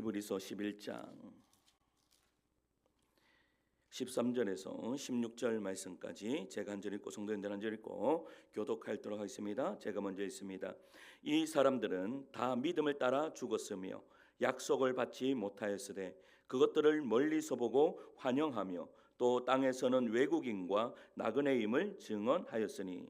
히브리서 11장 13절에서 16절 말씀까지 제가 한 절 읽고 성도님들 한 절 읽고 교독하도록 하겠습니다. 제가 먼저 읽습니다. 이 사람들은 다 믿음을 따라 죽었으며 약속을 받지 못하였으되 그것들을 멀리서 보고 환영하며 또 땅에서는 외국인과 나그네임을 증언하였으니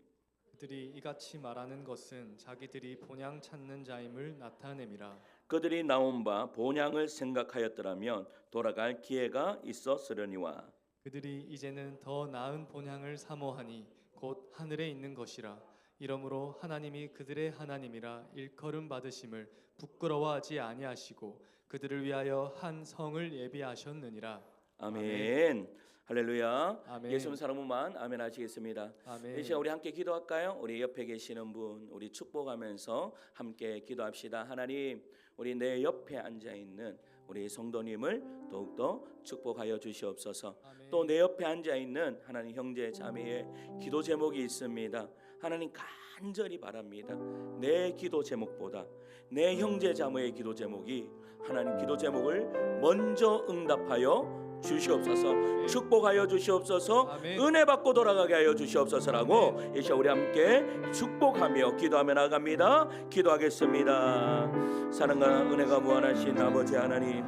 그들이 이같이 말하는 것은 자기들이 본향 찾는 자임을 나타냄이라. 그들이 나온 바 본향을 생각하였더라면 돌아갈 기회가 있었으려니와 그들이 이제는 더 나은 본향을 사모하니 곧 하늘에 있는 것이라. 이러므로 하나님이 그들의 하나님이라 일컬음 받으심을 부끄러워하지 아니하시고 그들을 위하여 한 성을 예비하셨느니라. 아멘. 할렐루야. 아멘. 예수님 사랑만 아멘 하시겠습니다. 아멘. 이 시간 우리 함께 기도할까요? 우리 옆에 계시는 분 우리 축복하면서 함께 기도합시다. 하나님, 우리 내 옆에 앉아 있는 우리 성도님을 더욱더 축복하여 주시옵소서. 아멘. 또 내 옆에 앉아 있는 하나님 형제 자매의 기도 제목이 있습니다. 하나님 간절히 바랍니다. 내 기도 제목보다 내 형제 자매의 기도 제목이 하나님 기도 제목을 먼저 응답하여 주시옵소서. 축복하여 주시옵소서. 아멘. 은혜 받고 돌아가게 하여 주시옵소서라고 이 시간 우리 함께 축복하며 기도하며 나갑니다. 기도하겠습니다. 사랑과 은혜가 무한하신 아버지 하나님,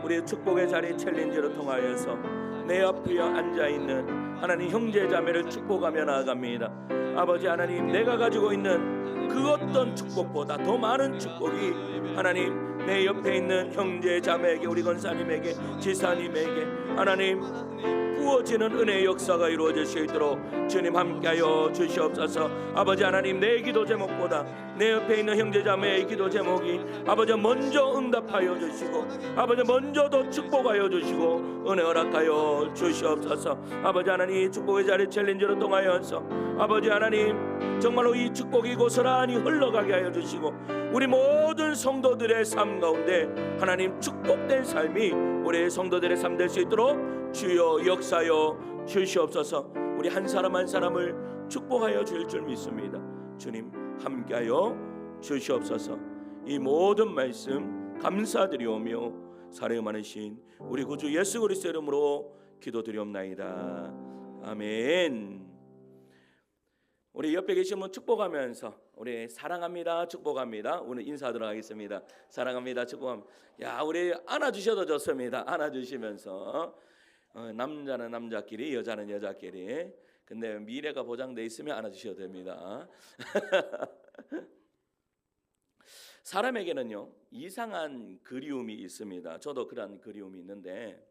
우리 축복의 자리 챌린지를 통하여서 내 앞에 앉아있는 하나님 형제 자매를 축복하며 나아갑니다. 아버지 하나님, 내가 가지고 있는 그 어떤 축복보다 더 많은 축복이 하나님 내 옆에 있는 형제 자매에게, 우리 권사님에게, 지사님에게 하나님 부어지는 은혜의 역사가 이루어질 수 있도록 주님 함께하여 주시옵소서. 아버지 하나님, 내 기도 제목보다 내 옆에 있는 형제 자매의 기도 제목이 아버지 먼저 응답하여 주시고 아버지 먼저 더 축복하여 주시고 은혜 허락하여 주시옵소서. 아버지 하나님, 축복의 자리 챌린지를 통하여서 아버지 하나님 정말로 이 축복이 고스란히 흘러가게 하여 주시고 우리 모든 성도들의 삶 가운데 하나님 축복된 삶이 우리 성도들의 삶 될 수 있도록 주여 역사여 주시옵소서. 우리 한 사람 한 사람을 축복하여 주실 줄 믿습니다. 주님 함께하여 주시옵소서. 이 모든 말씀 감사드리오며 사랑이 많으신 우리 구주 예수 그리스도 이름으로 기도드리옵나이다. 아멘. 우리 옆에 계신 분 축복하면서 우리 사랑합니다 축복합니다. 오늘 인사하도록 하겠습니다. 사랑합니다 축복합니다. 야, 우리 안아주셔도 좋습니다. 안아주시면서 남자는 남자끼리 여자는 여자끼리, 근데 미래가 보장돼 있으면 안아주셔도 됩니다. 사람에게는요 이상한 그리움이 있습니다. 저도 그런 그리움이 있는데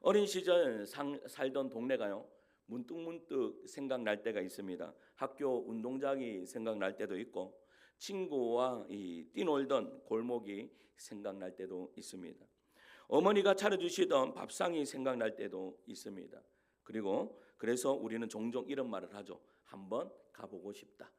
어린 시절 살던 동네가요 문득문득 생각날 때가 있습니다. 학교 운동장이 생각날 때도 있고 친구와 뛰놀던 골목이 생각날 때도 있습니다. 어머니가 차려주시던 밥상이 생각날 때도 있습니다. 그래서 우리는 종종 이런 말을 하죠. 한번 가보고 싶다.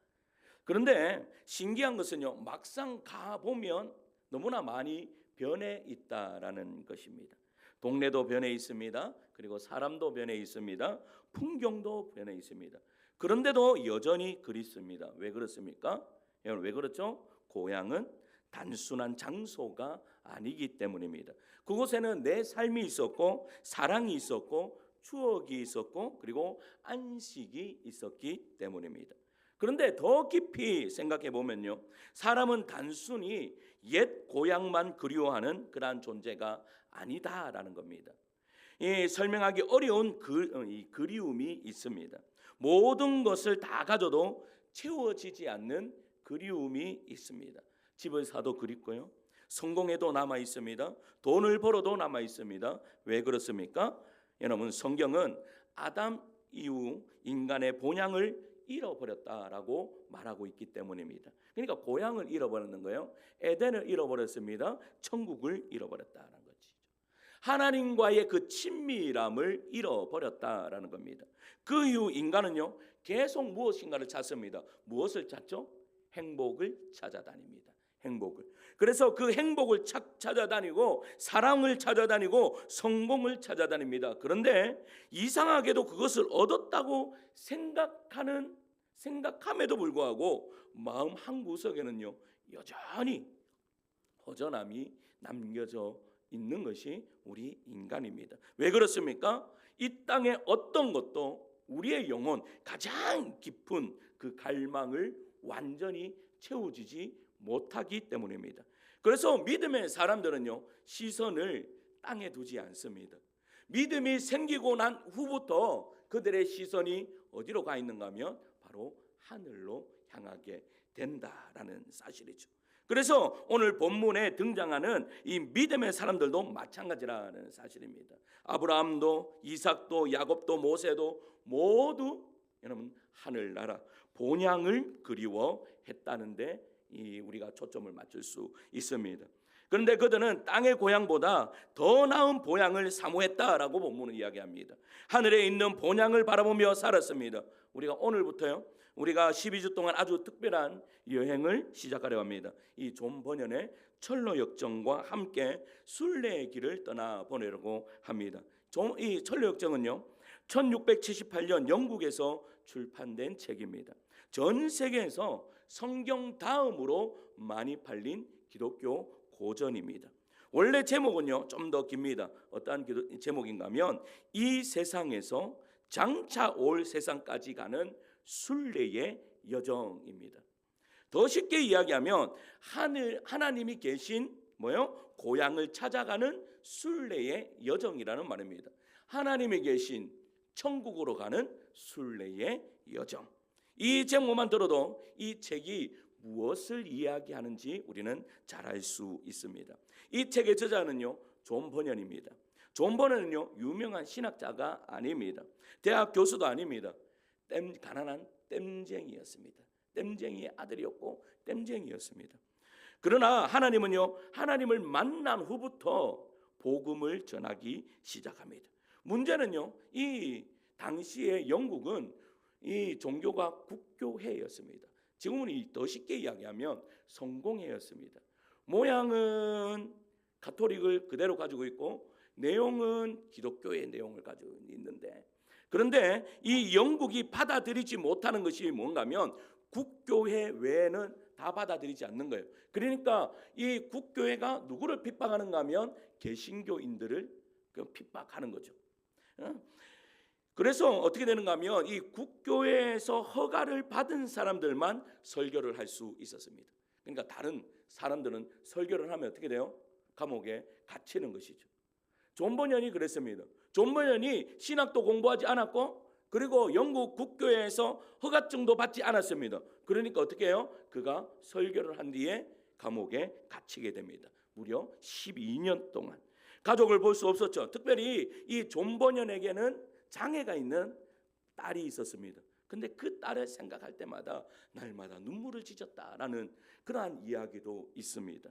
그런데 신기한 것은요 막상 가보면 너무나 많이 변해 있다라는 것입니다. 동네도 변해 있습니다. 그리고 사람도 변해 있습니다. 풍경도 변해 있습니다. 그런데도 여전히 그립습니다. 왜 그렇습니까? 여러분, 왜 그렇죠? 고향은 단순한 장소가 아니기 때문입니다. 그곳에는 내 삶이 있었고 사랑이 있었고 추억이 있었고 그리고 안식이 있었기 때문입니다. 그런데 더 깊이 생각해 보면요, 사람은 단순히 옛 고향만 그리워하는 그러한 존재가 아니다라는 겁니다. 설명하기 어려운 그리움이 있습니다. 모든 것을 다 가져도 채워지지 않는 그리움이 있습니다. 집을 사도 그립고요, 성공해도 남아 있습니다. 돈을 벌어도 남아 있습니다. 왜 그렇습니까? 여러분, 성경은 아담 이후 인간의 본향을 잃어버렸다라고 말하고 있기 때문입니다. 그러니까 고향을 잃어버렸는 거예요. 에덴을 잃어버렸습니다. 천국을 잃어버렸다라는 것이죠. 하나님과의 그 친밀함을 잃어버렸다라는 겁니다. 그 이후 인간은요 계속 무엇인가를 찾습니다. 무엇을 찾죠? 행복을 찾아다닙니다. 행복을. 그래서 그 행복을 찾아다니고 사랑을 찾아다니고 성공을 찾아다닙니다. 그런데 이상하게도 그것을 얻었다고 생각함에도 불구하고 마음 한 구석에는요 여전히 허전함이 남겨져 있는 것이 우리 인간입니다. 왜 그렇습니까? 이 땅의 어떤 것도 우리의 영혼 가장 깊은 그 갈망을 완전히 채워지지 못하기 때문입니다. 그래서 믿음의 사람들은요, 시선을 땅에 두지 않습니다. 믿음이 생기고 난 후부터 그들의 시선이 어디로 가 있는가 하면 바로 하늘로 향하게 된다라는 사실이죠. 그래서 오늘 본문에 등장하는 이 믿음의 사람들도 마찬가지라는 사실입니다. 아브라함도 이삭도 야곱도 모세도 모두 여러분 하늘나라 본향을 그리워했다는데 우리가 초점을 맞출 수 있습니다. 그런데 그들은 땅의 고향보다 더 나은 본향을 사모했다라고 본문은 이야기합니다. 하늘에 있는 본향을 바라보며 살았습니다. 우리가 오늘부터요, 우리가 12주 동안 아주 특별한 여행을 시작하려 합니다. 이 존 버년의 철로 역정과 함께 순례의 길을 떠나보내려고 합니다. 이 철로 역정은요, 1678년 영국에서 출판된 책입니다. 전 세계에서 성경 다음으로 많이 팔린 기독교 고전입니다. 원래 제목은요 좀 더 깁니다. 어떠한 제목인가 하면 이 세상에서 장차 올 세상까지 가는 순례의 여정입니다. 더 쉽게 이야기하면 하나님이 계신 고향을 찾아가는 순례의 여정이라는 말입니다. 하나님이 계신 천국으로 가는 순례의 여정. 이 제목만 들어도 이 책이 무엇을 이야기하는지 우리는 잘 알 수 있습니다. 이 책의 저자는요 존 버년입니다. 존 버년은요 유명한 신학자가 아닙니다. 대학 교수도 아닙니다. 가난한 땜쟁이였습니다. 땜쟁이의 아들이었고 땜쟁이였습니다. 그러나 하나님은요, 하나님을 만난 후부터 복음을 전하기 시작합니다. 문제는요, 이 당시의 영국은 이 종교가 국교회였습니다. 지금은 더 쉽게 이야기하면 성공회였습니다. 모양은 가톨릭을 그대로 가지고 있고 내용은 기독교의 내용을 가지고 있는데, 그런데 이 영국이 받아들이지 못하는 것이 뭔가 하면 국교회 외에는 다 받아들이지 않는 거예요. 그러니까 이 국교회가 누구를 핍박하는가 하면 개신교인들을 핍박하는 거죠. 그래서 어떻게 되는가 하면 이 국교회에서 허가를 받은 사람들만 설교를 할 수 있었습니다. 그러니까 다른 사람들은 설교를 하면 어떻게 돼요? 감옥에 갇히는 것이죠. 존 버년이 그랬습니다. 존 버년이 신학도 공부하지 않았고 그리고 영국 국교회에서 허가증도 받지 않았습니다. 그러니까 어떻게 해요? 그가 설교를 한 뒤에 감옥에 갇히게 됩니다. 무려 12년 동안. 가족을 볼 수 없었죠. 특별히 이 존 버년에게는 장애가 있는 딸이 있었습니다. 근데 그 딸을 생각할 때마다 날마다 눈물을 찢었다라는 그러한 이야기도 있습니다.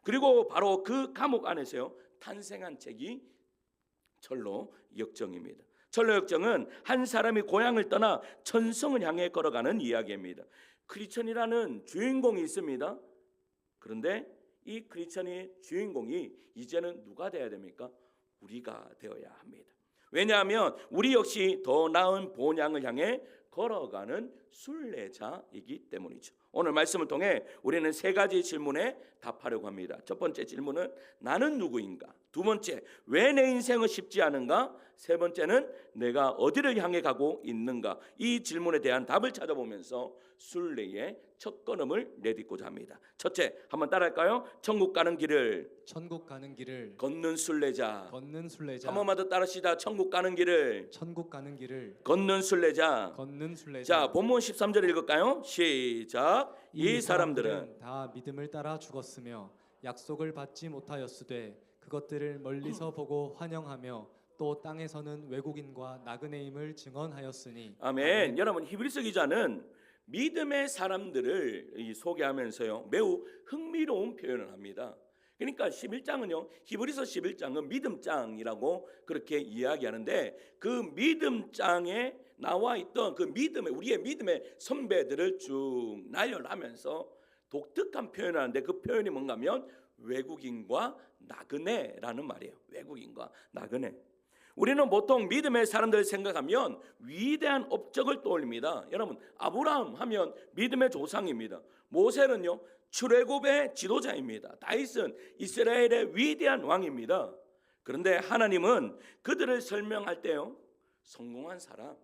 그리고 바로 그 감옥 안에서요 탄생한 책이 철로 역정입니다. 철로 역정은 한 사람이 고향을 떠나 천성을 향해 걸어가는 이야기입니다. 크리스천이라는 주인공이 있습니다. 그런데 이 크리스천의 주인공이 이제는 누가 되어야 됩니까? 우리가 되어야 합니다. 왜냐하면 우리 역시 더 나은 본향을 향해 걸어가는 순례자이기 때문이죠. 오늘 말씀을 통해 우리는 세 가지 질문에 답하려고 합니다. 첫 번째 질문은 나는 누구인가? 두 번째, 왜 내 인생은 쉽지 않은가? 세 번째는 내가 어디를 향해 가고 있는가? 이 질문에 대한 답을 찾아보면서 순례의 첫 걸음을 내딛고자 합니다. 첫째, 한번 따라할까요? 천국 가는 길을 걷는 순례자. 한 번만 더 따라하시다. 천국 가는 길을 걷는 순례자. 자, 본문 13절 읽을까요? 시작. 이 사람들은 다 믿음을 따라 죽었으며 약속을 받지 못하였으되 그것들을 멀리서 보고 환영하며 또 땅에서는 외국인과 나그네임을 증언하였으니. 아멘. 여러분, 히브리서 기자는 믿음의 사람들을 소개하면서요 매우 흥미로운 표현을 합니다. 그러니까 11장은요 히브리서 11장은 믿음장이라고 그렇게 이야기하는데 그 믿음장에 나와 있던 그 믿음의 우리의 믿음의 선배들을 쭉 나열하면서 독특한 표현을 하는데 그 표현이 뭔가 하면 외국인과 나그네라는 말이에요. 외국인과 나그네. 우리는 보통 믿음의 사람들을 생각하면 위대한 업적을 떠올립니다. 여러분, 아브라함 하면 믿음의 조상입니다. 모세는요, 출애굽의 지도자입니다. 다윗은 이스라엘의 위대한 왕입니다. 그런데 하나님은 그들을 설명할 때요, 성공한 사람,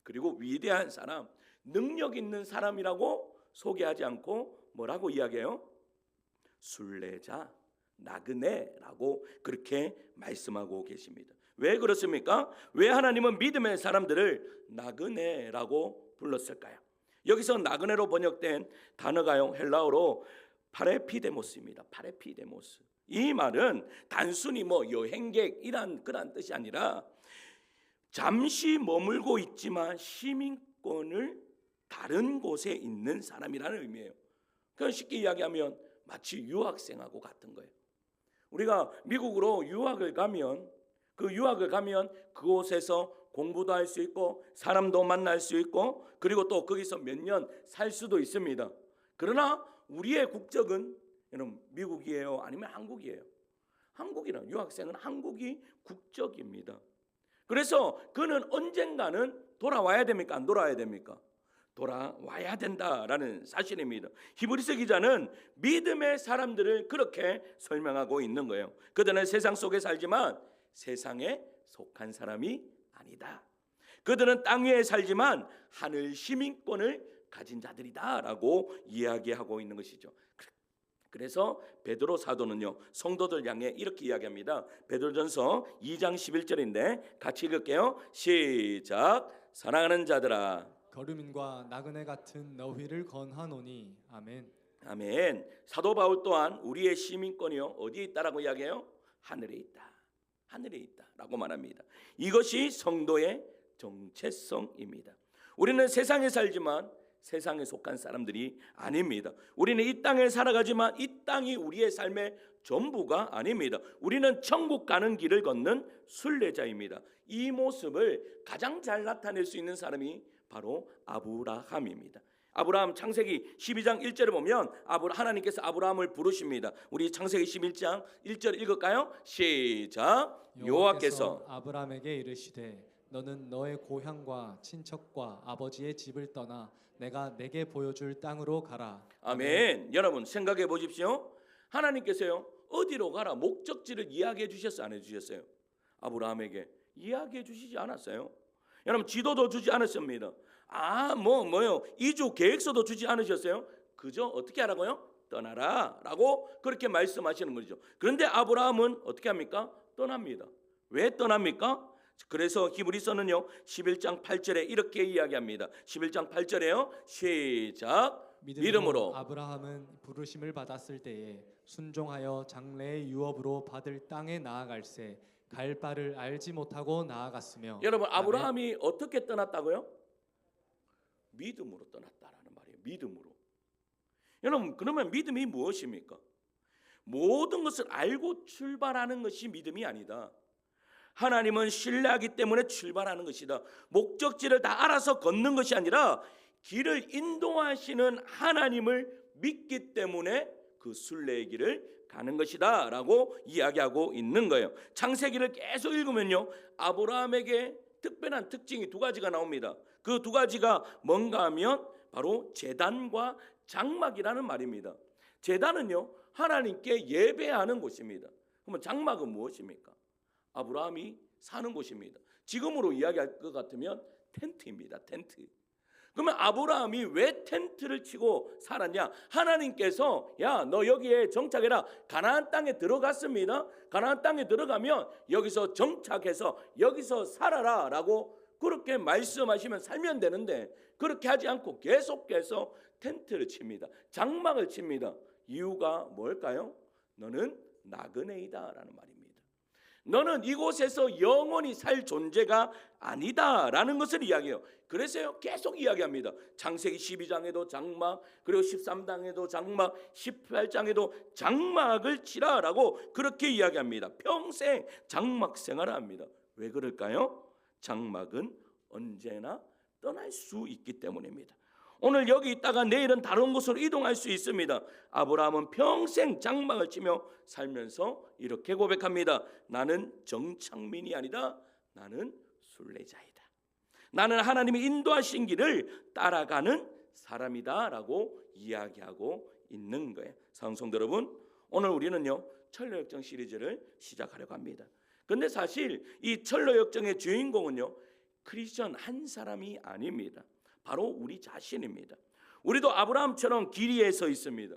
그리고 위대한 사람, 능력 있는 사람이라고 소개하지 않고 뭐라고 이야기해요? 순례자, 나그네라고 그렇게 말씀하고 계십니다. 왜 그렇습니까? 왜 하나님은 믿음의 사람들을 나그네라고 불렀을까요? 여기서 나그네로 번역된 단어가요, 헬라어로 파레피데모스입니다. 파레피데모스. 이 말은 단순히 여행객이란 그런 뜻이 아니라 잠시 머물고 있지만 시민권을 다른 곳에 있는 사람이라는 의미예요. 그건 쉽게 이야기하면 마치 유학생하고 같은 거예요. 우리가 미국으로 유학을 가면 그곳에서 공부도 할 수 있고 사람도 만날 수 있고 그리고 또 거기서 몇 년 살 수도 있습니다. 그러나 우리의 국적은 여러분 미국이에요? 아니면 한국이에요? 한국이란 유학생은 한국이 국적입니다. 그래서 그는 언젠가는 돌아와야 됩니까? 안 돌아와야 됩니까? 돌아와야 된다라는 사실입니다. 히브리서 기자는 믿음의 사람들을 그렇게 설명하고 있는 거예요. 그들은 세상 속에 살지만 세상에 속한 사람이 아니다. 그들은 땅 위에 살지만 하늘 시민권을 가진 자들이다라고 이야기하고 있는 것이죠. 그래서 베드로 사도는요, 성도들 향해 이렇게 이야기합니다. 베드로전서 2장 11절인데 같이 읽을게요. 시작. 사랑하는 자들아, 거류민과 나그네 같은 너희를 건하노니. 아멘. 아멘. 사도 바울 또한 우리의 시민권이요 어디에 있다라고 이야기해요? 하늘에 있다. 하늘에 있다라고 말합니다. 이것이 성도의 정체성입니다. 우리는 세상에 살지만 세상에 속한 사람들이 아닙니다. 우리는 이 땅에 살아가지만 이 땅이 우리의 삶의 전부가 아닙니다. 우리는 천국 가는 길을 걷는 순례자입니다. 이 모습을 가장 잘 나타낼 수 있는 사람이 바로 아브라함입니다. 아브라함 창세기 12장 1절에 보면 하나님께서 아브라함을 부르십니다. 우리 창세기 11장 1절 읽을까요? 시작. 여호와께서 아브라함에게 이르시되 너는 너의 고향과 친척과 아버지의 집을 떠나 내가 내게 보여줄 땅으로 가라. 아멘. 여러분 생각해 보십시오. 하나님께서요 어디로 가라 목적지를 이야기해 주셨어요? 안 해주셨어요? 아브라함에게 이야기해 주시지 않았어요? 여러분 지도도 주지 않았습니다. 뭐요 이주 계획서도 주지 않으셨어요? 그저 어떻게 하라고요? 떠나라 라고 그렇게 말씀하시는 거죠. 그런데 아브라함은 어떻게 합니까? 떠납니다. 왜 떠납니까? 그래서 히브리서는요 11장 8절에 이렇게 이야기합니다. 11장 8절에요 시작. 믿음으로 아브라함은 부르심을 받았을 때에 순종하여 장래의 유업으로 받을 땅에 나아갈새 갈 바를 알지 못하고 나아갔으며. 여러분 아브라함이 어떻게 떠났다고요? 믿음으로 떠났다라는 말이에요. 믿음으로. 여러분 그러면 믿음이 무엇입니까? 모든 것을 알고 출발하는 것이 믿음이 아니다. 하나님은 신뢰하기 때문에 출발하는 것이다. 목적지를 다 알아서 걷는 것이 아니라 길을 인도하시는 하나님을 믿기 때문에 그 순례의 길을 가는 것이다 라고 이야기하고 있는 거예요. 창세기를 계속 읽으면요 아브라함에게 특별한 특징이 두 가지가 나옵니다. 그 두 가지가 뭔가 하면 바로 제단과 장막이라는 말입니다. 제단은요 하나님께 예배하는 곳입니다. 그러면 장막은 무엇입니까? 아브라함이 사는 곳입니다. 지금으로 이야기할 것 같으면 텐트입니다. 텐트. 그러면 아브라함이 왜 텐트를 치고 살았냐? 하나님께서 야 너 여기에 정착해라. 가나안 땅에 들어갔습니다. 가나안 땅에 들어가면 여기서 정착해서 여기서 살아라 라고 그렇게 말씀하시면 살면 되는데 그렇게 하지 않고 계속해서 텐트를 칩니다. 장막을 칩니다. 이유가 뭘까요? 너는 나그네이다 라는 말입니다. 너는 이곳에서 영원히 살 존재가 아니다라는 것을 이야기해요. 그래서요 계속 이야기합니다. 창세기 12장에도 장막, 그리고 13장에도 장막, 18장에도 장막을 치라라고 그렇게 이야기합니다. 평생 장막 생활을 합니다. 왜 그럴까요? 장막은 언제나 떠날 수 있기 때문입니다. 오늘 여기 있다가 내일은 다른 곳으로 이동할 수 있습니다. 아브라함은 평생 장막을 치며 살면서 이렇게 고백합니다. 나는 정착민이 아니다 나는 순례자이다. 나는 하나님이 인도하신 길을 따라가는 사람이다라고 이야기하고 있는 거예요. 사랑하는 성도 여러분, 오늘 우리는요 철로역정 시리즈를 시작하려고 합니다. 그런데 사실 이 철로역정의 주인공은요 크리스천 한 사람이 아닙니다. 바로 우리 자신입니다. 우리도 아브라함처럼 길 위에 서 있습니다.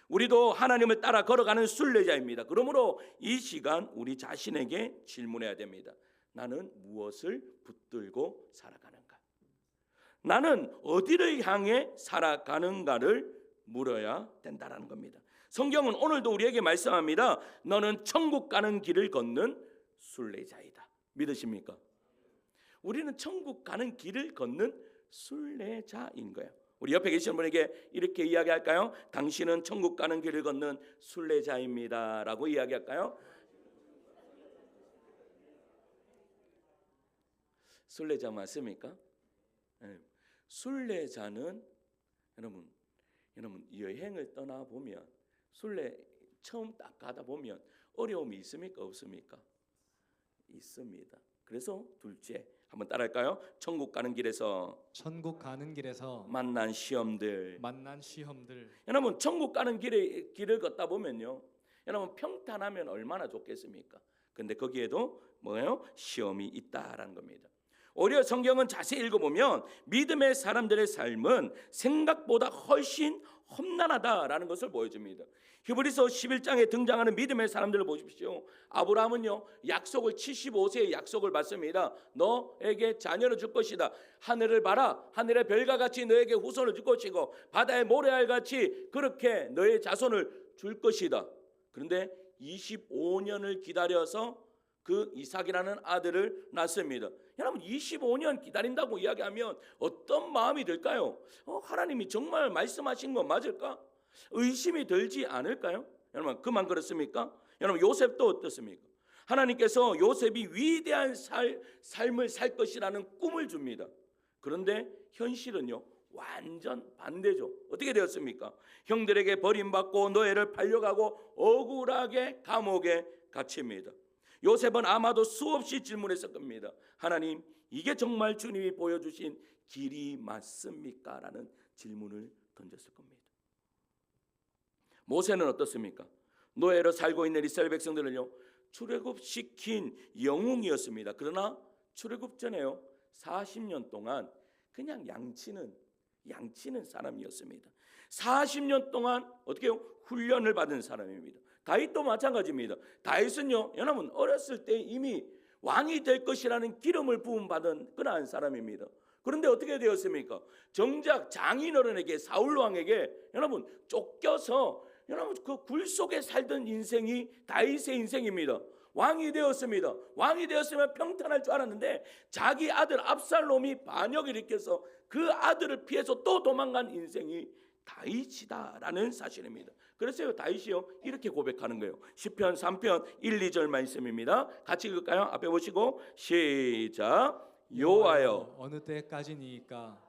우리도 하나님을 따라 걸어가는 순례자입니다. 그러므로 이 시간 우리 자신에게 질문해야 됩니다. 나는 무엇을 붙들고 살아가는가? 나는 어디를 향해 살아가는가를 물어야 된다는 겁니다. 성경은 오늘도 우리에게 말씀합니다. 너는 천국 가는 길을 걷는 순례자이다. 믿으십니까? 우리는 천국 가는 길을 걷는 순례자인 거예요. 우리 옆에 계시는 분에게 이렇게 이야기할까요? 당신은 천국 가는 길을 걷는 순례자입니다 라고 이야기할까요? 순례자 맞습니까? 네. 순례자는 여러분 여행을 떠나보면 순례 처음 딱 가다 보면 어려움이 있습니까? 없습니까? 있습니다. 그래서 둘째 한번 따라할까요? 천국 가는 길에서 만난 시험들. 여러분 천국 가는 길을 걷다 보면요, 여러분 평탄하면 얼마나 좋겠습니까? 근데 거기에도 뭐예요? 시험이 있다라는 겁니다. 오히려 성경은 자세히 읽어보면 믿음의 사람들의 삶은 생각보다 훨씬 험난하다라는 것을 보여줍니다. 히브리서 11장에 등장하는 믿음의 사람들을 보십시오. 아브라함은요 약속을 75세의 약속을 받습니다. 너에게 자녀를 줄 것이다. 하늘을 봐라. 하늘의 별과 같이 너에게 후손을 줄 것이고 바다의 모래알 같이 그렇게 너의 자손을 줄 것이다. 그런데 25년을 기다려서 그 이삭이라는 아들을 낳습니다. 여러분 25년 기다린다고 이야기하면 어떤 마음이 들까요? 하나님이 정말 말씀하신 건 맞을까? 의심이 들지 않을까요? 여러분 그만 그렇습니까? 여러분 요셉도 어떻습니까? 하나님께서 요셉이 위대한 삶을 살 것이라는 꿈을 줍니다. 그런데 현실은요 완전 반대죠. 어떻게 되었습니까? 형들에게 버림받고 노예를 팔려가고 억울하게 감옥에 갇힙니다. 요셉은 아마도 수없이 질문했을 겁니다. 하나님, 이게 정말 주님이 보여주신 길이 맞습니까? 라는 질문을 던졌을 겁니다. 모세는 어떻습니까? 노예로 살고 있는 이스라엘 백성들을요 출애굽시킨 영웅이었습니다. 그러나 출애굽 전에요 40년 동안 그냥 양치는 사람이었습니다. 40년 동안 어떻게 해요? 훈련을 받은 사람입니다. 다윗도 마찬가지입니다. 다윗은요 여러분 어렸을 때 이미 왕이 될 것이라는 기름을 부음받은 그러한 사람입니다. 그런데 어떻게 되었습니까? 정작 장인어른에게 사울 왕에게 여러분 쫓겨서 여러분 그 굴 속에 살던 인생이 다윗의 인생입니다. 왕이 되었습니다. 왕이 되었으면 평탄할 줄 알았는데 자기 아들 압살롬이 반역을 일으켜서 그 아들을 피해서 또 도망간 인생이 다윗이다라는 사실입니다. 그래서 다윗이요 이렇게 고백하는 거예요. 시편 3편 1, 2절 말씀입니다. 같이 읽을까요? 앞에 보시고 시작. 여호와여 어느 때까지니까.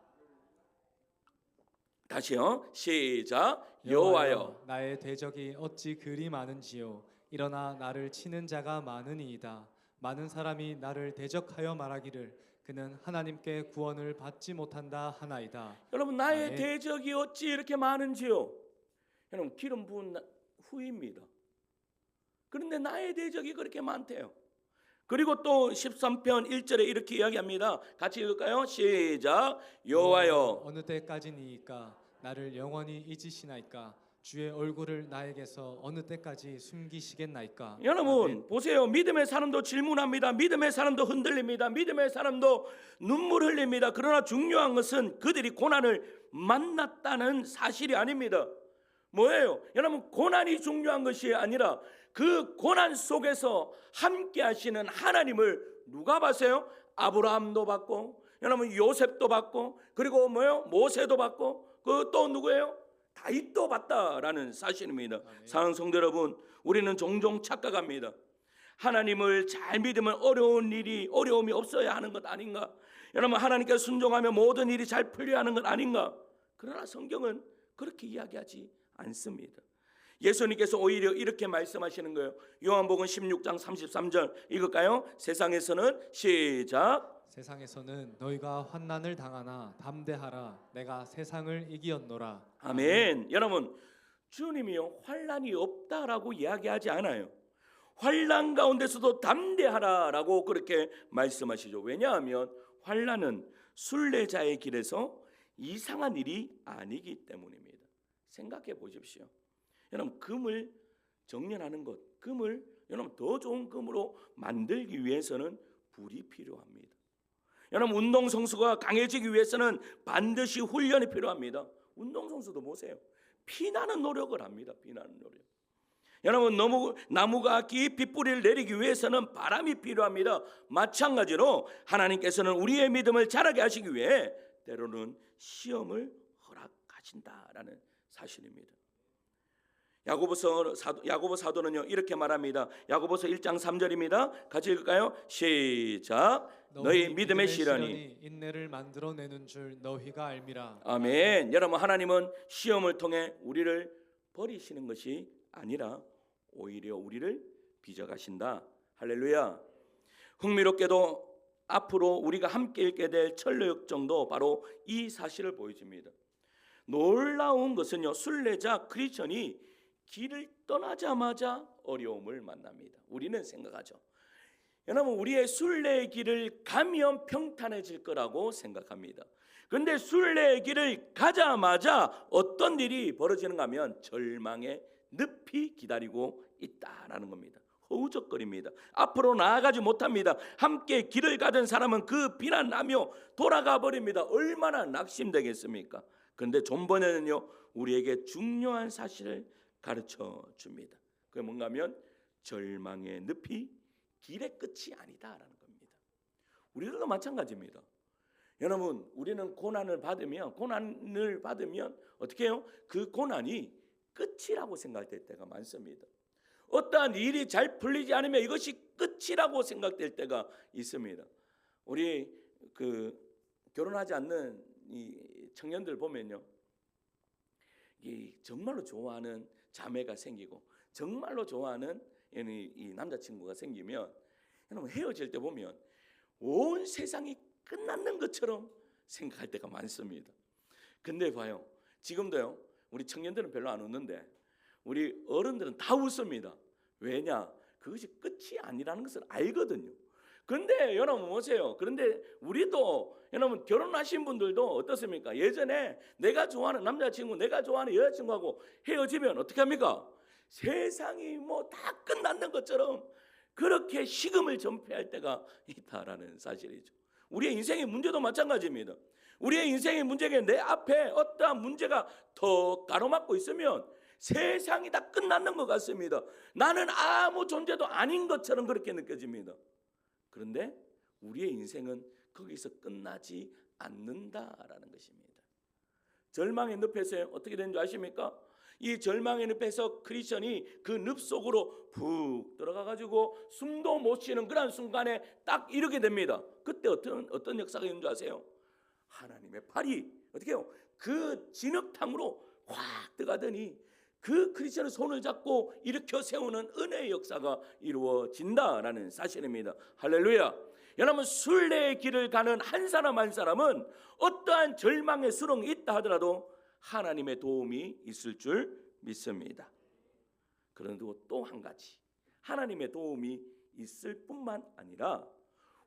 다시요. 시작. 여호와여 나의 대적이 어찌 그리 많은지요. 일어나 나를 치는 자가 많으니이다. 많은 사람이 나를 대적하여 말하기를 그는 하나님께 구원을 받지 못한다 하나이다. 여러분 나의 대적이 어찌 이렇게 많은지요. 여러분 기름 부은 후입니다. 그런데 나의 대적이 그렇게 많대요. 그리고 또 13편 1절에 이렇게 이야기합니다. 같이 읽을까요? 시작. 여호와여 어느 때까지니까 나를 영원히 잊으시나이까. 주의 얼굴을 나에게서 어느 때까지 숨기시겠나이까. 여러분 보세요. 믿음의 사람도 질문합니다. 믿음의 사람도 흔들립니다. 믿음의 사람도 눈물 흘립니다. 그러나 중요한 것은 그들이 고난을 만났다는 사실이 아닙니다. 뭐예요? 여러분 고난이 중요한 것이 아니라 그 고난 속에서 함께 하시는 하나님을 누가 봤어요? 아브라함도 봤고 여러분 요셉도 봤고 그리고 뭐예요? 모세도 봤고 그 또 누구예요? 다윗도 봤다라는 사실입니다. 사랑하는 성도 여러분, 우리는 종종 착각합니다. 하나님을 잘 믿으면 어려움이 없어야 하는 것 아닌가? 여러분 하나님께 순종하면 모든 일이 잘 풀려야 하는 것 아닌가? 그러나 성경은 그렇게 이야기하지 않습니다. 예수님께서 오히려 이렇게 말씀하시는 거예요. 요한복음 16장 33절 읽을까요? 세상에서는 시작. 세상에서는 너희가 환난을 당하나 담대하라 내가 세상을 이기었노라. 아멘. 여러분, 주님이요 환난이 없다라고 이야기하지 않아요. 환난 가운데서도 담대하라라고 그렇게 말씀하시죠. 왜냐하면 환난은 순례자의 길에서 이상한 일이 아니기 때문입니다. 생각해 보십시오. 여러분, 금을 정련하는 것, 금을 여러분 더 좋은 금으로 만들기 위해서는 불이 필요합니다. 여러분, 운동선수가 강해지기 위해서는 반드시 훈련이 필요합니다. 운동선수도 보세요. 피나는 노력을 합니다. 피나는 노력. 여러분, 나무가 깊이 뿌리를 내리기 위해서는 바람이 필요합니다. 마찬가지로 하나님께서는 우리의 믿음을 자라게 하시기 위해 때로는 시험을 허락하신다라는 사실입니다. 야고보 사도는요 이렇게 말합니다. 야고보서 1장 3절입니다. 같이 읽을까요? 시작. 너희 믿음의 시련이 인내를 만들어내는 줄 너희가 알미라. 아멘. 여러분, 하나님은 시험을 통해 우리를 버리시는 것이 아니라 오히려 우리를 빚어가신다. 할렐루야. 흥미롭게도 앞으로 우리가 함께 읽게 될 천로역정도 바로 이 사실을 보여줍니다. 놀라운 것은요, 순례자 크리스천이 길을 떠나자마자 어려움을 만납니다. 우리는 생각하죠. 여러분, 우리의 순례의 길을 가면 평탄해질 거라고 생각합니다. 그런데 순례의 길을 가자마자 어떤 일이 벌어지는가 하면 절망의 늪이 기다리고 있다라는 겁니다. 허우적거립니다. 앞으로 나아가지 못합니다. 함께 길을 가던 사람은 그 비난하며 돌아가 버립니다. 얼마나 낙심되겠습니까? 그런데 존 버넷은요 우리에게 중요한 사실을 가르쳐 줍니다. 그게 뭔가 하면 절망의 늪이 길의 끝이 아니다라는 겁니다. 우리들도 마찬가지입니다. 여러분, 우리는 고난을 받으면 어떻게 해요? 그 고난이 끝이라고 생각될 때가 많습니다. 어떠한 일이 잘 풀리지 않으면 이것이 끝이라고 생각될 때가 있습니다. 우리 결혼하지 않는 이 청년들 보면요, 이 정말로 좋아하는 자매가 생기고 정말로 좋아하는 이 남자친구가 생기면 여러분 헤어질 때 보면 온 세상이 끝났는 것처럼 생각할 때가 많습니다. 근데 봐요, 지금도요 우리 청년들은 별로 안 웃는데 우리 어른들은 다 웃습니다. 왜냐? 그것이 끝이 아니라는 것을 알거든요. 그런데 여러분 보세요. 그런데 우리도 여러분 결혼하신 분들도 어떻습니까? 예전에 내가 좋아하는 남자친구, 내가 좋아하는 여자친구하고 헤어지면 어떻게 합니까? 세상이 뭐 다 끝났는 것처럼 그렇게 식음을 전폐할 때가 있다라는 사실이죠. 우리의 인생의 문제도 마찬가지입니다. 우리의 인생의 문제가 내 앞에 어떠한 문제가 더 가로막고 있으면 세상이 다 끝났는 것 같습니다. 나는 아무 존재도 아닌 것처럼 그렇게 느껴집니다. 그런데 우리의 인생은 거기서 끝나지 않는다라는 것입니다. 절망의 늪에서 어떻게 되는 줄 아십니까? 이 절망의 늪에서 크리스천이 그 늪 속으로 푹 들어가가지고 숨도 못 쉬는 그런 순간에 딱 이르게 됩니다. 그때 어떤 역사가 있는 줄 아세요? 하나님의 팔이 어떻게 해요? 그 진흙탕으로 확 들어가더니 그 크리스천의 손을 잡고 일으켜 세우는 은혜의 역사가 이루어진다라는 사실입니다. 할렐루야. 여러분, 순례의 길을 가는 한 사람 한 사람은 어떠한 절망의 수렁이 있다 하더라도 하나님의 도움이 있을 줄 믿습니다. 그런데 또 한 가지, 하나님의 도움이 있을 뿐만 아니라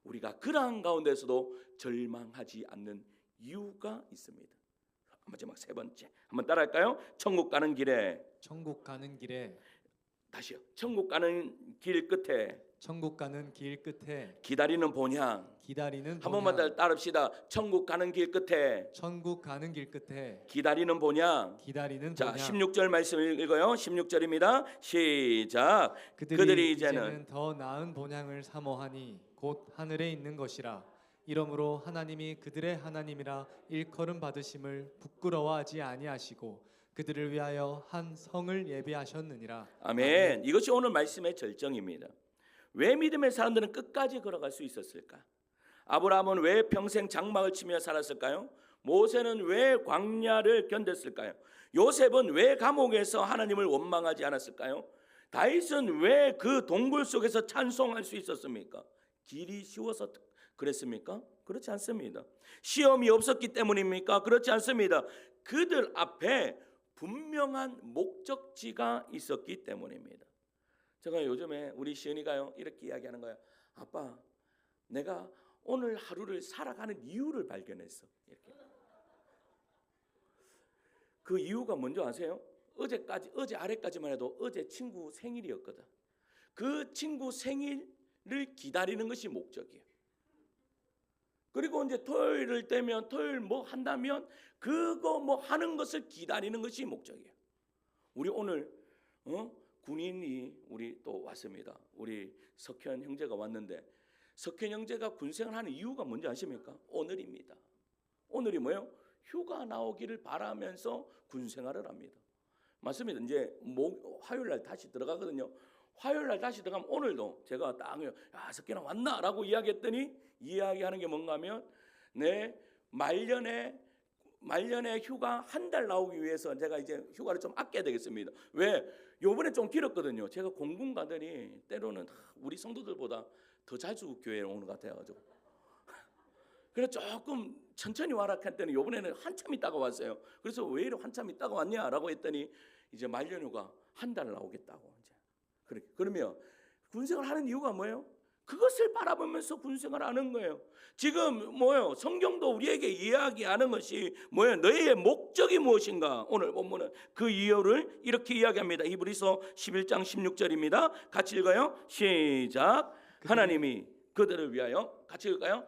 우리가 그러한 가운데서도 절망하지 않는 이유가 있습니다. 마지막 세 번째 한번 따라할까요? 천국 가는 길에 다시요. 천국 가는 길 끝에 기다리는 본향. 한 번만 더 따라합시다. 천국 가는 길 끝에 기다리는 본향. 자, 16절 말씀 읽어요. 16절입니다. 시작. 그들이 이제는 더 나은 본향을 사모하니 곧 하늘에 있는 것이라. 이러므로 하나님이 그들의 하나님이라 일컬음 받으심을 부끄러워하지 아니하시고 그들을 위하여 한 성을 예비하셨느니라. 아멘. 이것이 오늘 말씀의 절정입니다. 왜 믿음의 사람들은 끝까지 걸어갈 수 있었을까? 아브라함은 왜 평생 장막을 치며 살았을까요? 모세는 왜 광야를 견뎠을까요? 요셉은 왜 감옥에서 하나님을 원망하지 않았을까요? 다윗은 왜 그 동굴 속에서 찬송할 수 있었습니까? 길이 쉬워서 그랬습니까? 그렇지 않습니다. 시험이 없었기 때문입니까? 그렇지 않습니다. 그들 앞에 분명한 목적지가 있었기 때문입니다. 제가 요즘에 우리 시은이가요 이렇게 이야기하는 거예요. 아빠, 내가 오늘 하루를 살아가는 이유를 발견했어. 이렇게. 그 이유가 뭔지 아세요? 어제 아래까지만 해도 어제 친구 생일이었거든. 그 친구 생일을 기다리는 것이 목적이에요. 그리고 이제 토요일을 되면 토요일 뭐 한다면 그거 뭐 하는 것을 기다리는 것이 목적이에요. 우리 오늘 군인이 우리 또 왔습니다. 우리 석현 형제가 왔는데 석현 형제가 군생을 하는 이유가 뭔지 아십니까? 오늘입니다. 오늘이 뭐예요? 휴가 나오기를 바라면서 군생활을 합니다. 맞습니다. 이제 화요일 날 다시 들어가거든요. 화요일 날 다시 들어가면 오늘도 제가 딱 야, 석현아 왔나라고 이야기했더니 이야기하는 게 뭔가 하면 내 말년에 휴가 한 달 나오기 위해서 제가 이제 휴가를 좀 아껴야 되겠습니다. 왜? 요번에 좀 길었거든요. 제가 공군 가더니 때로는 우리 성도들보다 더 자주 교회에 오는 것 같아가지고 그래서 조금 천천히 와라 했더니 요번에는 한참 있다가 왔어요. 그래서 왜 이렇게 한참 있다가 왔냐라고 했더니 이제 말년휴가 한 달 나오겠다고 이제 그러면 군생을 하는 이유가 뭐예요? 그것을 바라보면서 군생을 하는 거예요. 지금 뭐예요? 성경도 우리에게 이야기하는 것이 뭐예요? 너희의 목적이 무엇인가? 오늘 본문은 그 이유를 이렇게 이야기합니다. 히브리서 11장 16절입니다. 같이 읽어요. 시작. 하나님이 그들을 위하여 같이 읽을까요?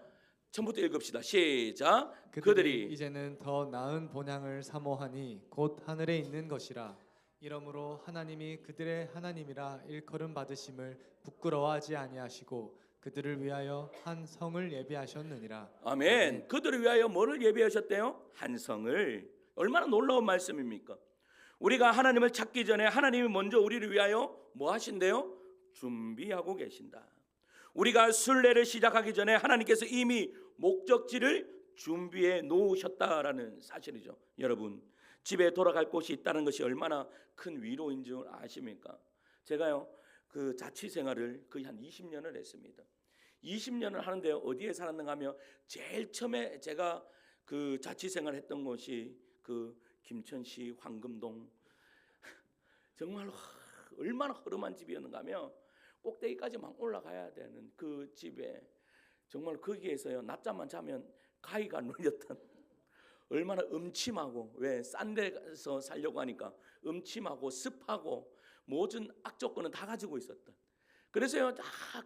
처음부터 읽읍시다. 시작. 그들이 이제는 더 나은 본향을 사모하니 곧 하늘에 있는 것이라. 이러므로 하나님이 그들의 하나님이라 일컬음 받으심을 부끄러워하지 아니하시고 그들을 위하여 한 성을 예비하셨느니라. 아멘. 그들을 위하여 뭐를 예비하셨대요? 한 성을. 얼마나 놀라운 말씀입니까? 우리가 하나님을 찾기 전에 하나님이 먼저 우리를 위하여 뭐 하신대요? 준비하고 계신다. 우리가 순례를 시작하기 전에 하나님께서 이미 목적지를 준비해 놓으셨다라는 사실이죠. 여러분, 집에 돌아갈 곳이 있다는 것이 얼마나 큰 위로인 줄 아십니까? 제가요 그 자취 생활을 거의 한 20년을 했습니다. 20년을 하는데 어디에 살았는가 하면 제일 처음에 제가 그 자취 생활을 했던 곳이 그 김천시 황금동 정말로 얼마나 허름한 집이었는가 하면 꼭대기까지 막 올라가야 되는 그 집에 정말 거기에서요 낮잠만 자면 가위가 눌렸던 얼마나 음침하고 왜 싼 데서 살려고 하니까 음침하고 습하고 모든 악조건은 다 가지고 있었던 그래서요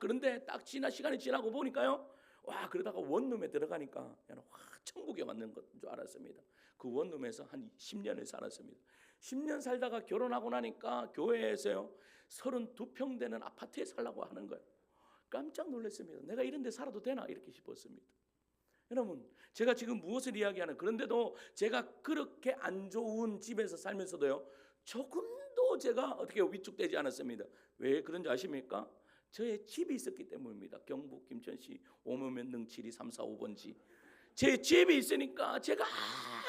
그런데 딱 시간이 지나고 보니까요 와 그러다가 원룸에 들어가니까 와 천국에 왔는 것인 줄 알았습니다. 그 원룸에서 한 10년을 살았습니다. 10년 살다가 결혼하고 나니까 교회에서요 32평 되는 아파트에 살라고 하는 거예요. 깜짝 놀랐습니다. 내가 이런 데 살아도 되나 이렇게 싶었습니다. 여러분 제가 지금 무엇을 이야기하는 그런데도 제가 그렇게 안 좋은 집에서 살면서도요 조금도 제가 어떻게 위축되지 않았습니다. 왜 그런지 아십니까? 저의 집이 있었기 때문입니다. 경북 김천시 오묘면 능칠이 3, 4, 5번지 제 집이 있으니까 제가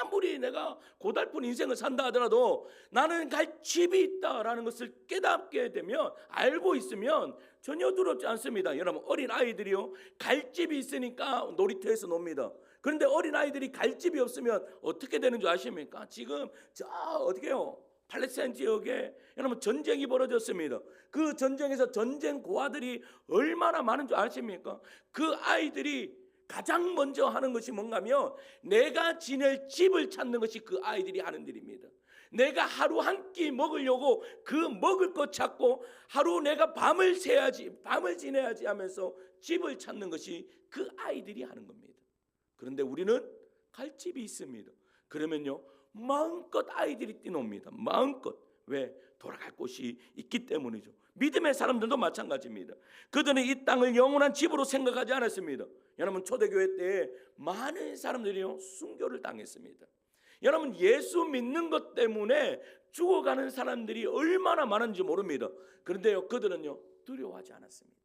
아무리 내가 고달픈 인생을 산다 하더라도 나는 갈 집이 있다라는 것을 깨닫게 되면 알고 있으면 전혀 두렵지 않습니다. 여러분 어린 아이들이요 갈 집이 있으니까 놀이터에서 놉니다. 그런데 어린 아이들이 갈 집이 없으면 어떻게 되는 줄 아십니까? 지금 저 어떻게 해요? 팔레스타인 지역에 여러분 전쟁이 벌어졌습니다. 그 전쟁에서 전쟁 고아들이 얼마나 많은 줄 아십니까? 그 아이들이 가장 먼저 하는 것이 뭔가면 내가 지낼 집을 찾는 것이 그 아이들이 하는 일입니다. 내가 하루 한 끼 먹으려고 그 먹을 것 찾고 하루 내가 밤을 지내야지 하면서 집을 찾는 것이 그 아이들이 하는 겁니다. 그런데 우리는 갈 집이 있습니다. 그러면요 마음껏 아이들이 뛰놉니다. 마음껏. 왜? 돌아갈 곳이 있기 때문이죠. 믿음의 사람들도 마찬가지입니다. 그들은 이 땅을 영원한 집으로 생각하지 않았습니다. 여러분 초대교회 때 많은 사람들이요 순교를 당했습니다. 여러분 예수 믿는 것 때문에 죽어가는 사람들이 얼마나 많은지 모릅니다. 그런데요 그들은요 두려워하지 않았습니다.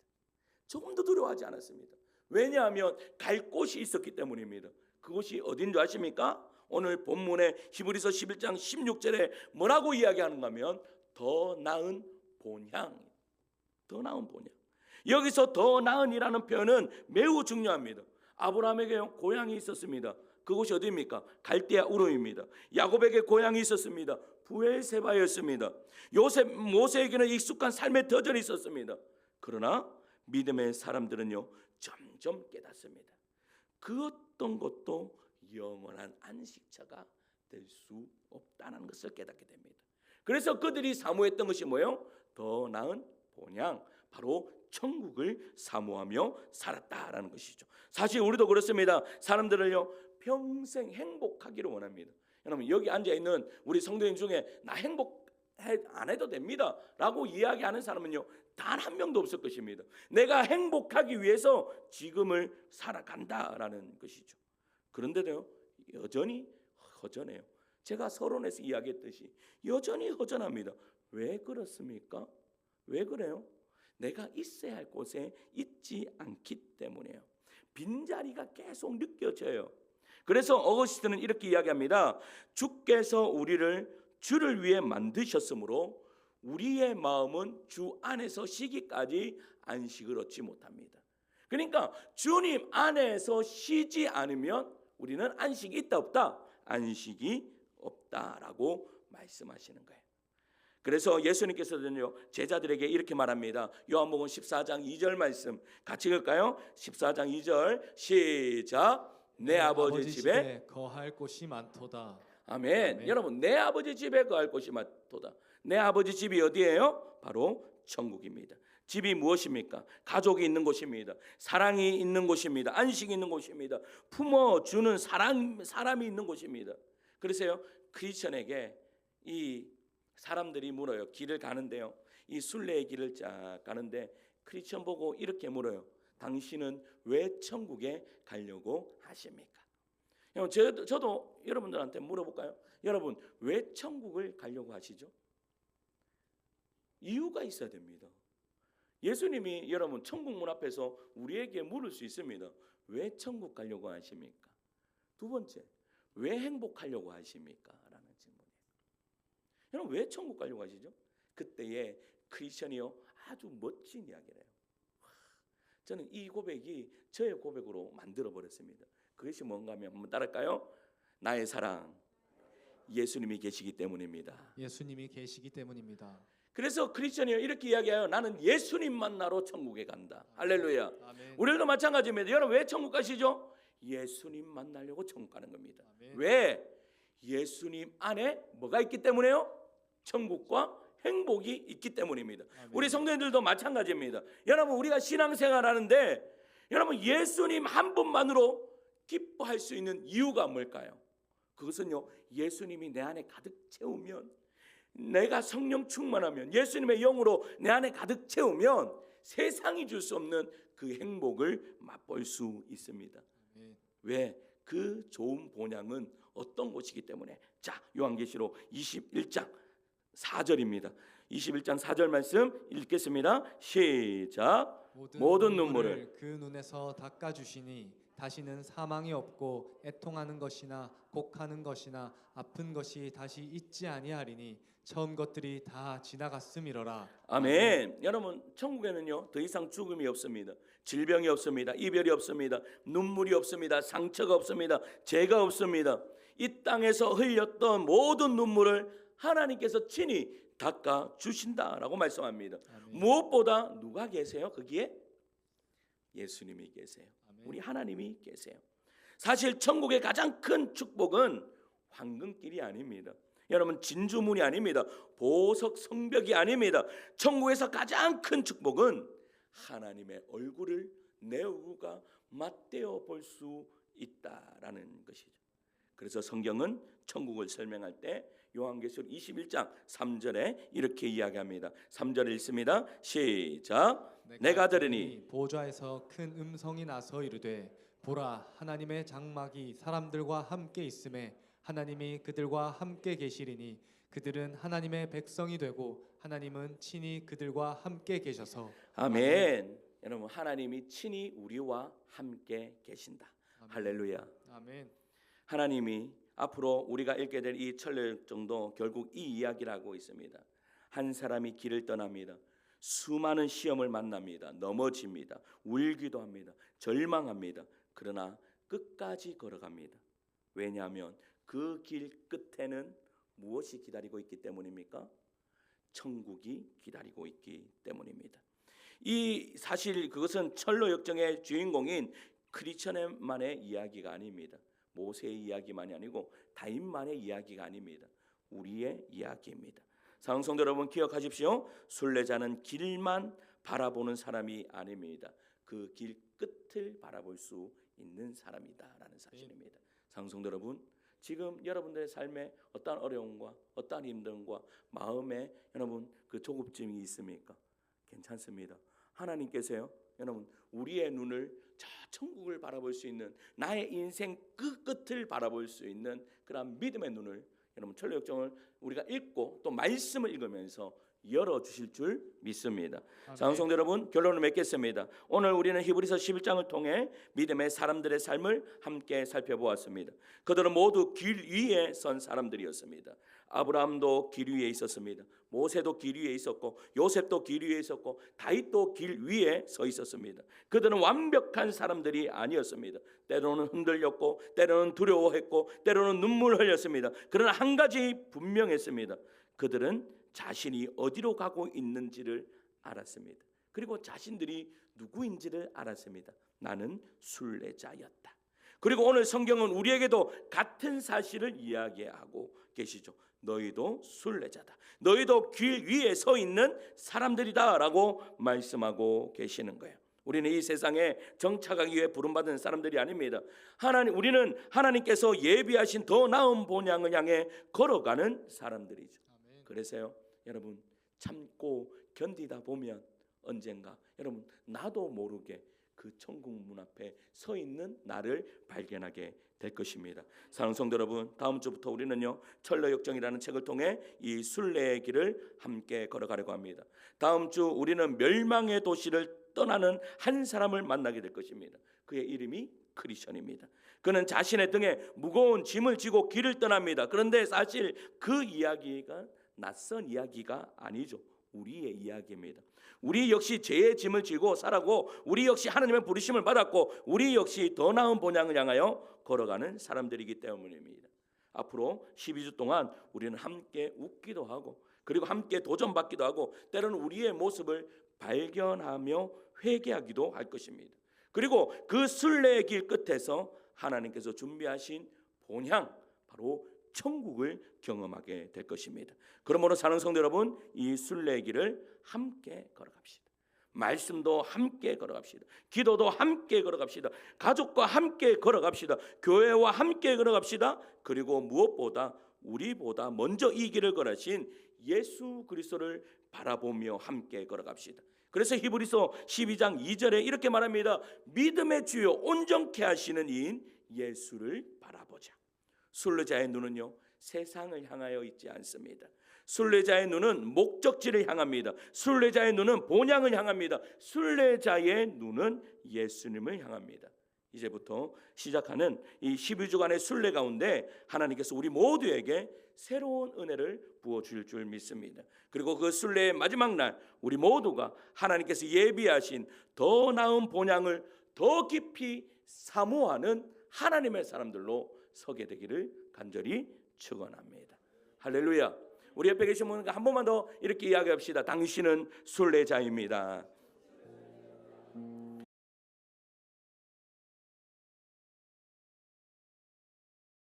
조금도 두려워하지 않았습니다. 왜냐하면 갈 곳이 있었기 때문입니다. 그곳이 어딘 줄 아십니까? 오늘 본문의 히브리서 11장 16절에 뭐라고 이야기하는가 하면 더 나은 본향. 더 나은 본향. 여기서 더 나은이라는 표현은 매우 중요합니다. 아브라함에게 고향이 있었습니다. 그곳이 어디입니까? 갈대아 우르입니다. 야곱에게 고향이 있었습니다. 부엘세바였습니다. 모세에게는 익숙한 삶의 터전이 있었습니다. 그러나 믿음의 사람들은요 점점 깨닫습니다. 그 어떤 것도 영원한 안식처가 될 수 없다는 것을 깨닫게 됩니다. 그래서 그들이 사모했던 것이 뭐예요? 더 나은 본향, 바로 천국을 사모하며 살았다라는 것이죠. 사실 우리도 그렇습니다. 사람들은요 평생 행복하기를 원합니다. 여러분 여기 앉아 있는 우리 성도님 중에 나 행복 안 해도 됩니다 라고 이야기하는 사람은요 단 한 명도 없을 것입니다. 내가 행복하기 위해서 지금을 살아간다라는 것이죠. 그런데도요 여전히 허전해요. 제가 서론에서 이야기했듯이 여전히 허전합니다. 왜 그렇습니까? 왜 그래요? 내가 있어야 할 곳에 있지 않기 때문에요. 빈자리가 계속 느껴져요. 그래서 어거스틴은 이렇게 이야기합니다. 주께서 우리를 주를 위해 만드셨으므로 우리의 마음은 주 안에서 쉬기까지 안식을 얻지 못합니다. 그러니까 주님 안에서 쉬지 않으면 우리는 안식이 있다 없다? 안식이 없다라고 말씀하시는 거예요. 그래서 예수님께서는요 제자들에게 이렇게 말합니다. 요한복음 14장 2절 말씀 같이 읽을까요? 14장 2절 시작. 내 아버지 집에 거할 곳이 많도다. 아멘. 아멘. 여러분 내 아버지 집에 거할 곳이 많도다. 내 아버지 집이 어디예요? 바로 천국입니다. 집이 무엇입니까? 가족이 있는 곳입니다. 사랑이 있는 곳입니다. 안식이 있는 곳입니다. 품어주는 사람이 있는 곳입니다. 그래서요 크리스천에게 이 사람들이 물어요. 길을 가는데요 이 순례의 길을 쫙 가는데 크리스천 보고 이렇게 물어요. 당신은 왜 천국에 가려고 하십니까? 저도 여러분들한테 물어볼까요? 여러분 왜 천국을 가려고 하시죠? 이유가 있어야 됩니다. 예수님이 여러분 천국 문 앞에서 우리에게 물을 수 있습니다. 왜 천국 가려고 하십니까? 두 번째, 왜 행복하려고 하십니까? 라는 질문이에요. 여러분 왜 천국 가려고 하시죠? 그때의 크리스천이요 아주 멋진 이야기를 해요. 저는 이 고백이 저의 고백으로 만들어 버렸습니다. 그것이 뭔가 하면 한번 따라할까요? 나의 사랑 예수님이 계시기 때문입니다. 예수님이 계시기 때문입니다. 그래서 크리스천이요 이렇게 이야기해요. 나는 예수님 만나러 천국에 간다. 할렐루야. 아멘. 우리도 마찬가지입니다. 여러분 왜 천국 가시죠? 예수님 만나려고 천국 가는 겁니다. 아멘. 왜? 예수님 안에 뭐가 있기 때문에요? 천국과 행복이 있기 때문입니다. 아멘. 우리 성도님들도 마찬가지입니다. 여러분 우리가 신앙생활하는데 여러분 예수님 한 분만으로 기뻐할 수 있는 이유가 뭘까요? 그것은요 예수님이 내 안에 가득 채우면, 내가 성령 충만하면, 예수님의 영으로 내 안에 가득 채우면 세상이 줄 수 없는 그 행복을 맛볼 수 있습니다. 아멘. 왜? 그 좋은 본향은 어떤 곳이기 때문에. 자, 요한계시록 21장 4절입니다. 21장 4절 말씀 읽겠습니다. 시작. 모든 눈물을 그 눈에서 닦아주시니 다시는 사망이 없고 애통하는 것이나 곡하는 것이나 아픈 것이 다시 있지 아니하리니 처음 것들이 다 지나갔음이로라. 아멘. 여러분 천국에는요 더 이상 죽음이 없습니다. 질병이 없습니다. 이별이 없습니다. 눈물이 없습니다. 상처가 없습니다. 죄가 없습니다. 이 땅에서 흘렸던 모든 눈물을 하나님께서 친히 닦아 주신다라고 말씀합니다. 아멘. 무엇보다 누가 계세요? 거기에 예수님이 계세요. 아멘. 우리 하나님이 계세요. 사실 천국의 가장 큰 축복은 황금길이 아닙니다. 여러분 진주문이 아닙니다. 보석 성벽이 아닙니다. 천국에서 가장 큰 축복은 하나님의 얼굴을 내 얼굴과 맞대어 볼 수 있다라는 것이죠. 그래서 성경은 천국을 설명할 때 요한계시록 21장 3절에 이렇게 이야기합니다. 3절 읽습니다. 시작. 내가 들으니 보좌에서 큰 음성이 나서 이르되 보라 하나님의 장막이 사람들과 함께 있음에 하나님이 그들과 함께 계시리니 그들은 하나님의 백성이 되고 하나님은 친히 그들과 함께 계셔서. 아멘. 여러분 하나님이 친히 우리와 함께 계신다. 할렐루야. 아멘. 하나님이 앞으로 우리가 읽게 될 이 천례역정도 결국 이 이야기를 하고 있습니다. 한 사람이 길을 떠납니다. 수많은 시험을 만납니다. 넘어집니다. 울기도 합니다. 절망합니다. 그러나 끝까지 걸어갑니다. 왜냐하면 그 길 끝에는 무엇이 기다리고 있기 때문입니까? 천국이 기다리고 있기 때문입니다. 이 사실 그것은 철로역정의 주인공인 크리스천만의 이야기가 아닙니다. 모세의 이야기만이 아니고 다윗만의 이야기가 아닙니다. 우리의 이야기입니다. 사랑하는 성도 여러분, 기억하십시오. 순례자는 길만 바라보는 사람이 아닙니다. 그 길 끝을 바라볼 수 있는 사람이다라는 사실입니다. 사랑하는 성도 여러분, 지금 여러분들의 삶에 어떠한 어려움과 어떠한 힘듦과 마음에 여러분 그 조급증이 있습니까? 괜찮습니다. 하나님께서요, 여러분 우리의 눈을 저 천국을 바라볼 수 있는, 나의 인생 그 끝을 바라볼 수 있는 그런 믿음의 눈을 여러분 천례역정을 우리가 읽고 또 말씀을 읽으면서 열어주실 줄 믿습니다. 사랑하는 성도 여러분, 결론을 맺겠습니다. 오늘 우리는 히브리서 11장을 통해 믿음의 사람들의 삶을 함께 살펴보았습니다. 그들은 모두 길 위에 선 사람들이었습니다. 아브라함도 길 위에 있었습니다. 모세도 길 위에 있었고, 요셉도 길 위에 있었고, 다윗도 길 위에 서 있었습니다. 그들은 완벽한 사람들이 아니었습니다. 때로는 흔들렸고, 때로는 두려워했고, 때로는 눈물 흘렸습니다. 그러나 한 가지 분명했습니다. 그들은 자신이 어디로 가고 있는지를 알았습니다. 그리고 자신들이 누구인지를 알았습니다. 나는 순례자였다. 그리고 오늘 성경은 우리에게도 같은 사실을 이야기하고 계시죠. 너희도 순례자다. 너희도 길 위에 서 있는 사람들이다라고 말씀하고 계시는 거예요. 우리는 이 세상에 정착하기 위해 부름받은 사람들이 아닙니다. 우리는 하나님께서 예비하신 더 나은 본향을 향해 걸어가는 사람들이죠. 그래서요, 여러분 참고 견디다 보면 언젠가 여러분 나도 모르게 그 천국 문 앞에 서 있는 나를 발견하게 될 것입니다. 사랑하는 성도 여러분, 다음 주부터 우리는요 철로역정이라는 책을 통해 이 순례의 길을 함께 걸어가려고 합니다. 다음 주 우리는 멸망의 도시를 떠나는 한 사람을 만나게 될 것입니다. 그의 이름이 크리스천입니다. 그는 자신의 등에 무거운 짐을 지고 길을 떠납니다. 그런데 사실 그 이야기가 낯선 이야기가 아니죠. 우리의 이야기입니다. 우리 역시 죄의 짐을 지고 살아고, 우리 역시 하나님의 부르심을 받았고, 우리 역시 더 나은 본향을 향하여 걸어가는 사람들이기 때문입니다. 앞으로 12주 동안 우리는 함께 웃기도 하고, 그리고 함께 도전받기도 하고, 때로는 우리의 모습을 발견하며 회개하기도 할 것입니다. 그리고 그 순례의 길 끝에서 하나님께서 준비하신 본향, 바로 천국을 경험하게 될 것입니다. 그러므로 사랑하는 성도 여러분, 이 순례의 길을 함께 걸어갑시다. 말씀도 함께 걸어갑시다. 기도도 함께 걸어갑시다. 가족과 함께 걸어갑시다. 교회와 함께 걸어갑시다. 그리고 무엇보다 우리보다 먼저 이 길을 걸으신 예수 그리스도를 바라보며 함께 걸어갑시다. 그래서 히브리서 12장 2절에 이렇게 말합니다. 믿음의 주요 온전케 하시는 이인 예수를 바라보자. 순례자의 눈은요 세상을 향하여 있지 않습니다. 순례자의 눈은 목적지를 향합니다. 순례자의 눈은 본향을 향합니다. 순례자의 눈은 예수님을 향합니다. 이제부터 시작하는 이 12주간의 순례 가운데 하나님께서 우리 모두에게 새로운 은혜를 부어줄 줄 믿습니다. 그리고 그 순례의 마지막 날 우리 모두가 하나님께서 예비하신 더 나은 본향을 더 깊이 사모하는 하나님의 사람들로 서게 되기를 간절히 축원합니다. 할렐루야. 우리 옆에 계신 분과 한 번만 더 이렇게 이야기합시다. 당신은 순례자입니다.